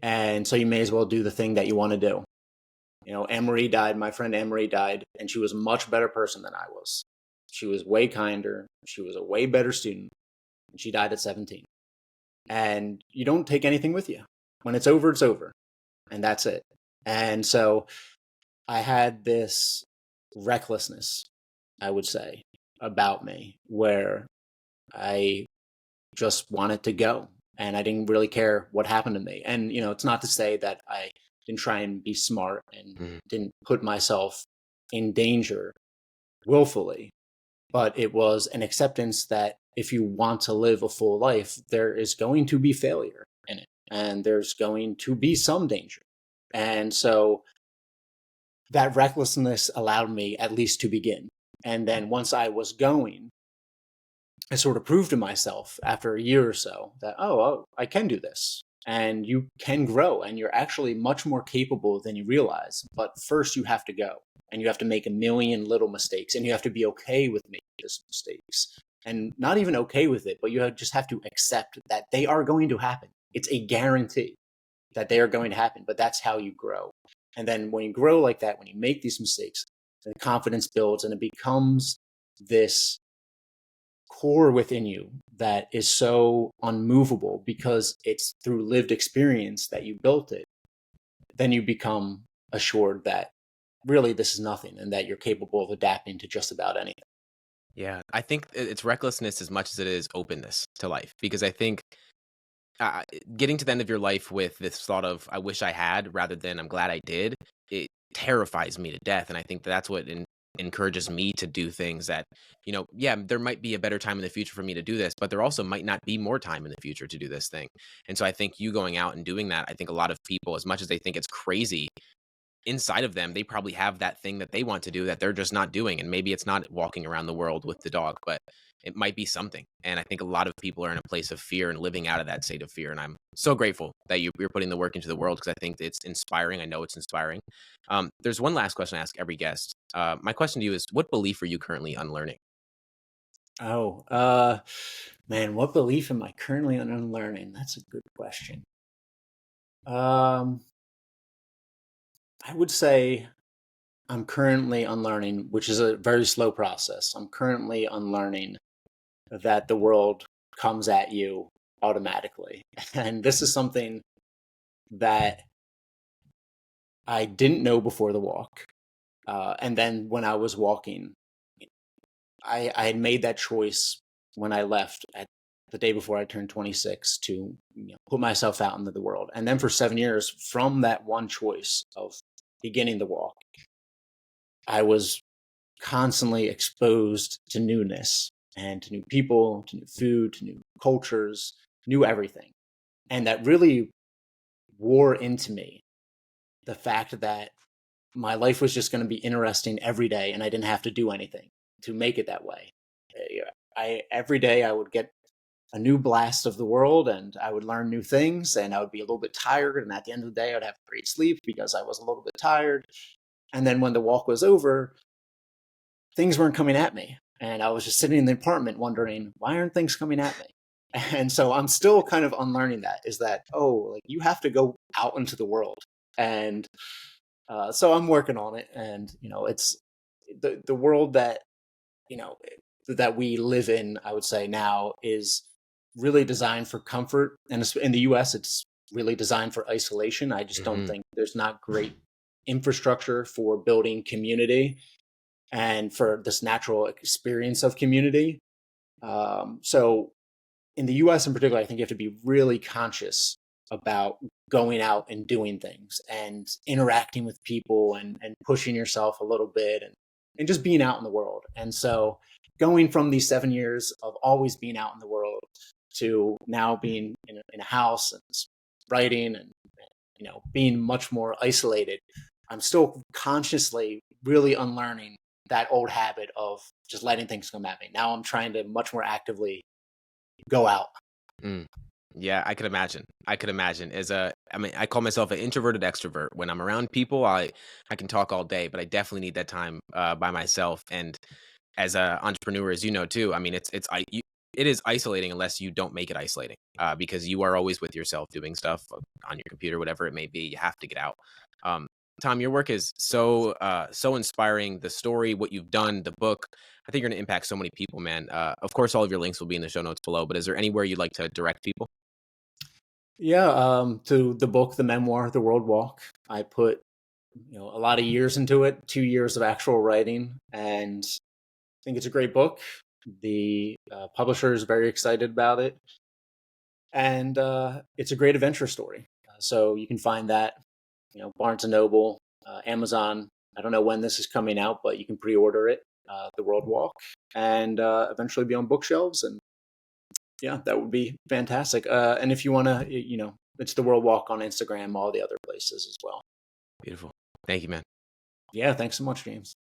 And so you may as well do the thing that you want to do. Anne-Marie died, my friend Anne-Marie died, and she was a much better person than I was. She was way kinder. She was a way better student. And she died at 17. And you don't take anything with you. When it's over, it's over. And that's it. And so I had this recklessness, I would say, about me where I just wanted to go, and I didn't really care what happened to me. And, it's not to say that I didn't try and be smart and mhm. didn't put myself in danger willfully, but it was an acceptance that if you want to live a full life, there is going to be failure in it, and there's going to be some danger. And so that recklessness allowed me at least to begin. And then once I was going, I sort of proved to myself after a year or so that, oh, I can do this. And you can grow, and you're actually much more capable than you realize. But first, you have to go, and you have to make a million little mistakes, and you have to be okay with making those mistakes. and not even okay with it, but just have to accept that they are going to happen. It's a guarantee that they are going to happen, but that's how you grow. And then when you grow like that, when you make these mistakes, the confidence builds and it becomes this core within you that is so unmovable because it's through lived experience that you built it. Then you become assured that really this is nothing and that you're capable of adapting to just about anything. Yeah, I think it's recklessness as much as it is openness to life, because I think uh, getting to the end of your life with this thought of "I wish I had" rather than "I'm glad I did," it terrifies me to death, and I think that's what encourages me to do things that, yeah, there might be a better time in the future for me to do this, but there also might not be more time in the future to do this thing. And so I think you going out and doing that, I think a lot of people, as much as they think it's crazy, inside of them, they probably have that thing that they want to do that they're just not doing. And maybe it's not walking around the world with the dog, but it might be something. And I think a lot of people are in a place of fear and living out of that state of fear. And I'm so grateful that you're putting the work into the world, because I think it's inspiring. I know it's inspiring. There's one last question I ask every guest. My question to you is, what belief are you currently unlearning? Oh, man, what belief am I currently unlearning? That's a good question. Um, I would say I'm currently unlearning, which is a very slow process. I'm currently unlearning that the world comes at you automatically. And this is something that I didn't know before the walk. And then when I was walking, I had made that choice when I left at the day before I turned 26 to put myself out into the world. And then for 7 years, from that one choice of beginning the walk, I was constantly exposed to newness and to new people, to new food, to new cultures, new everything. And that really wore into me the fact that my life was just going to be interesting every day and I didn't have to do anything to make it that way. Every day I would get a new blast of the world and I would learn new things and I would be a little bit tired. And at the end of the day, I'd have great sleep because I was a little bit tired. And then when the walk was over, things weren't coming at me. And I was just sitting in the apartment wondering, why aren't things coming at me? And so I'm still kind of unlearning that is that, oh, like you have to go out into the world. And so I'm working on it. And, it's the world that, you know, that we live in, I would say now is really designed for comfort. And in the US, it's really designed for isolation. I just don't Hmm. think there's not great infrastructure for building community and for this natural experience of community. So in the US in particular, I think you have to be really conscious about going out and doing things and interacting with people and pushing yourself a little bit and just being out in the world. And so going from these 7 years of always being out in the world to now being in a house and writing and being much more isolated, I'm still consciously really unlearning that old habit of just letting things come at me. Now I'm trying to much more actively go out. Mm. Yeah, I could imagine. I could imagine. I mean, I call myself an introverted extrovert. When I'm around people, I can talk all day, but I definitely need that time by myself. And as a entrepreneur, as you know too, I mean, it is isolating unless you don't make it isolating, because you are always with yourself doing stuff on your computer, whatever it may be. You have to get out. Um, Tom, your work is so inspiring. The story, what you've done, the book. I think you're going to impact so many people, man. Of course, all of your links will be in the show notes below. But is there anywhere you'd like to direct people? Yeah, to the book, the memoir, The World Walk. I put a lot of years into it, 2 years of actual writing, and I think it's a great book. The publisher is very excited about it, and it's a great adventure story. So you can find that, Barnes and Noble, Amazon. I don't know when this is coming out, but you can pre-order it, The World Walk, and eventually be on bookshelves. And yeah, that would be fantastic. And if you want to, it's The World Walk on Instagram, all the other places as well. Beautiful. Thank you, man. Yeah, thanks so much, James.